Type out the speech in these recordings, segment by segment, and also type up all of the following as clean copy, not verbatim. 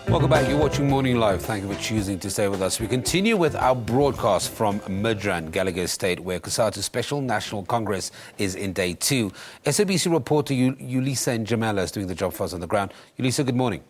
Welcome back. You're watching Morning Live. Thank you for choosing to stay with us. We continue with our broadcast from Midrand, Gallagher Estate, where Cosatu Special National Congress is in day 2. SABC reporter Yulisa Njamela is doing the job for us on the ground. Yulisa, good morning.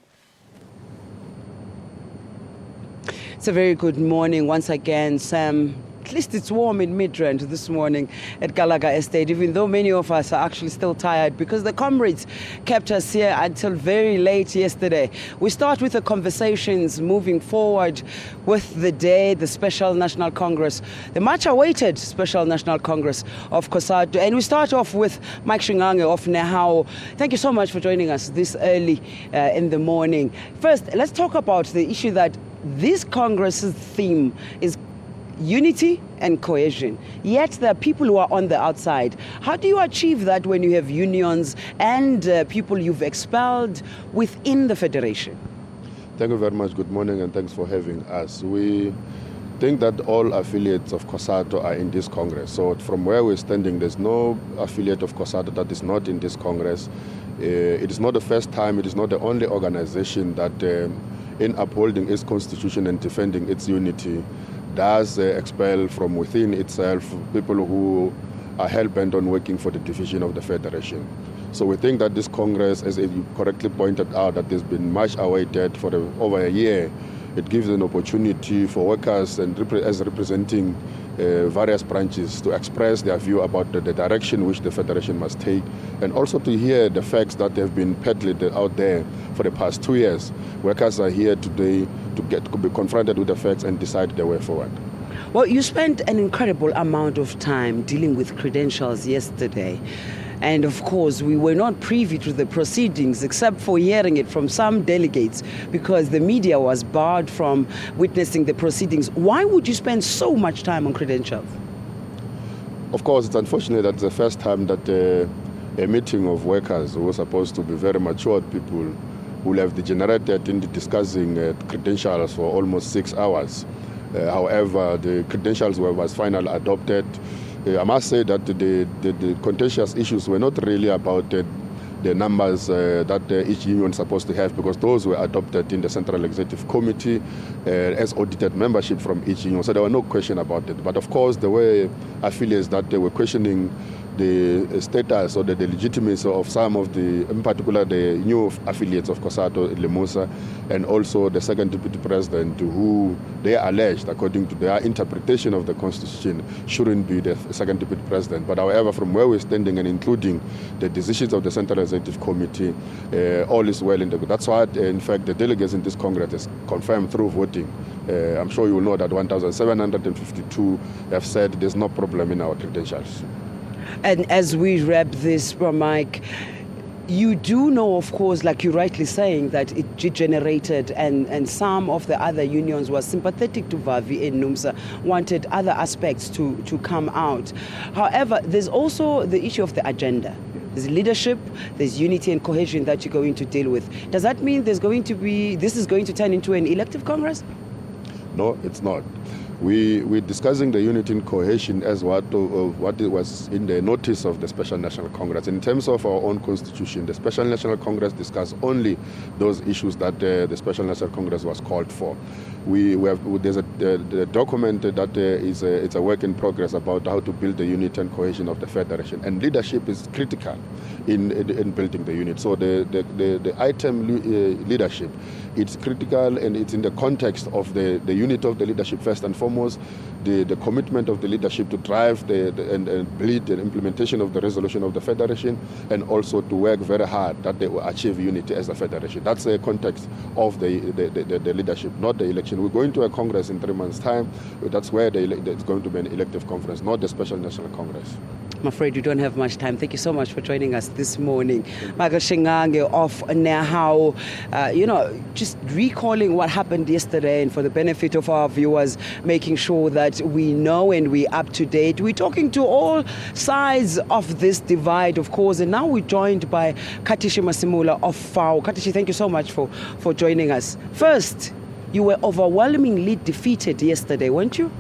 It's a very good morning once again, Sam. At least it's warm in Midrand this morning at Gallagher Estate, even though many of us are actually still tired because the comrades kept us here until very late yesterday. We start with the conversations moving forward with the day, the Special National Congress, the much-awaited Special National Congress of Cosatu. And we start off with Mike Shingange of Nehao. Thank you so much for joining us this early in the morning. First, let's talk about the issue that this Congress's theme is unity and cohesion. Yet there are people who are on the outside. How do you achieve that when you have unions and people you've expelled within the federation? Thank you very much. Good morning and thanks for having us. We think that all affiliates of Cosatu are in this Congress. So from where we're standing, there's no affiliate of Cosatu that is not in this Congress. It is not the first time, it is not the only organization that in upholding its constitution and defending its unity does expel from within itself people who are hell-bent on working for the division of the federation. So we think that this Congress, as you correctly pointed out, that has been much awaited for over a year. It gives an opportunity for workers and as representing various branches to express their view about the direction which the federation must take, and also to hear the facts that have been peddled out there for the past 2 years. Workers are here today to be confronted with the facts and decide their way forward. Well, you spent an incredible amount of time dealing with credentials yesterday. And of course, we were not privy to the proceedings except for hearing it from some delegates because the media was barred from witnessing the proceedings. Why would you spend so much time on credentials? Of course, it's unfortunate that the first time that a meeting of workers who were supposed to be very matured people will have degenerated into discussing credentials for almost 6 hours. However, the credentials was finally adopted. I must say that the contentious issues were not really about the numbers that each union is supposed to have, because those were adopted in the Central Executive Committee as audited membership from each union. So there were no question about it. But of course, there were affiliates that they were questioning the status or the legitimacy of some of the, in particular, the new affiliates of Cosatu, Lemusa, and also the second deputy president, who they alleged, according to their interpretation of the constitution, shouldn't be the second deputy president. But however, from where we're standing and including the decisions of the Central Executive Committee, all is well in the good. That's why, in fact, the delegates in this Congress has confirmed through voting. I'm sure you will know that 1,752 have said there's no problem in our credentials. And as we wrap this, Mike, you do know, of course, like you're rightly saying, that it degenerated and some of the other unions were sympathetic to Vavi and NUMSA, wanted other aspects to come out. However, there's also the issue of the agenda. There's leadership, there's unity and cohesion that you're going to deal with. Does that mean this is going to turn into an elective Congress? No, it's not. We're discussing the unity and cohesion as what it was in the notice of the Special National Congress. In terms of our own constitution, the Special National Congress discussed only those issues that the Special National Congress was called for. There's a document that it's a work in progress about how to build the unity and cohesion of the federation, and leadership is critical in building the unit. So the item leadership, it's critical, and it's in the context of the unit of the leadership first and foremost, the commitment of the leadership to drive and lead the implementation of the resolution of the federation, and also to work very hard that they will achieve unity as a federation. That's the context of the leadership, not the election. We're going to a Congress in 3 months' time. That's where it's going to be an elective conference, not the Special National Congress. I'm afraid we don't have much time. Thank you so much for joining us this morning. Mike Shingange of Nehao, just recalling what happened yesterday, and for the benefit of our viewers, making sure that we know and we're up to date. We're talking to all sides of this divide, of course, and now we're joined by Katishi Masimula of FAO. Katishi, thank you so much for joining us. First, you were overwhelmingly defeated yesterday, weren't you?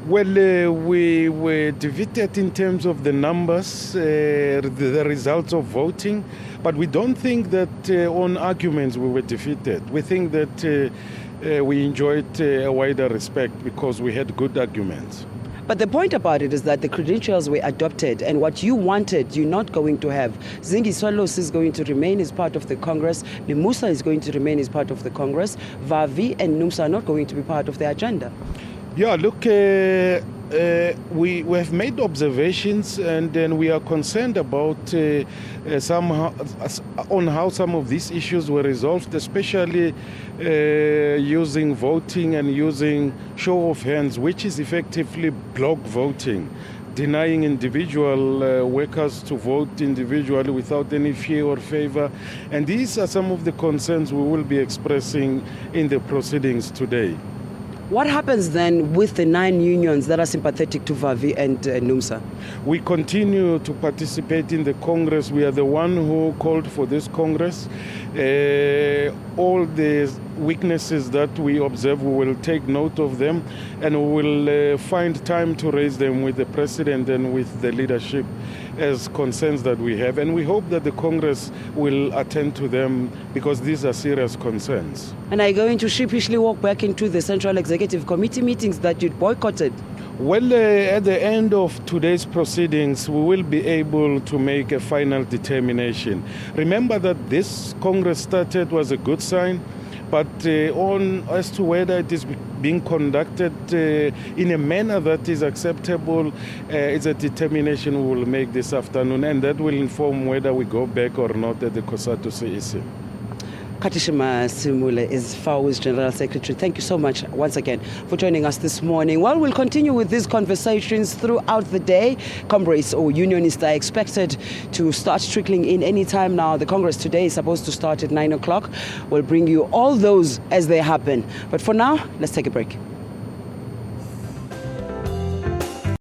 Well, we were defeated in terms of the numbers, the results of voting, but we don't think that on arguments we were defeated. We think that we enjoyed a wider respect because we had good arguments. But the point about it is that the credentials were adopted, and what you wanted, you're not going to have. Zingi Swalos is going to remain as part of the Congress. Limusa is going to remain as part of the Congress. Vavi and NUMSA are not going to be part of the agenda. Yeah, look, we have made observations, and then we are concerned about on how some of these issues were resolved, especially using voting and using show of hands, which is effectively block voting, denying individual workers to vote individually without any fear or favor. And these are some of the concerns we will be expressing in the proceedings today. What happens then with the 9 unions that are sympathetic to Vavi and NUMSA? We continue to participate in the Congress. We are the one who called for this Congress. All the weaknesses that we observe, we will take note of them, and we will find time to raise them with the President and with the leadership as concerns that we have. And we hope that the Congress will attend to them because these are serious concerns. And are you going to sheepishly walk back into the Central Executive Committee meetings that you'd boycotted? Well, at the end of today's proceedings, we will be able to make a final determination. Remember that this Congress started was a good sign, but as to whether it is being conducted in a manner that is acceptable, it's a determination we will make this afternoon, and that will inform whether we go back or not at the Cosatu CEC. Katishima Simule is FAW's General Secretary. Thank you so much once again for joining us this morning. Well, we'll continue with these conversations throughout the day. Comrades or unionists are expected to start trickling in any time now. The Congress today is supposed to start at 9 o'clock. We'll bring you all those as they happen. But for now, let's take a break.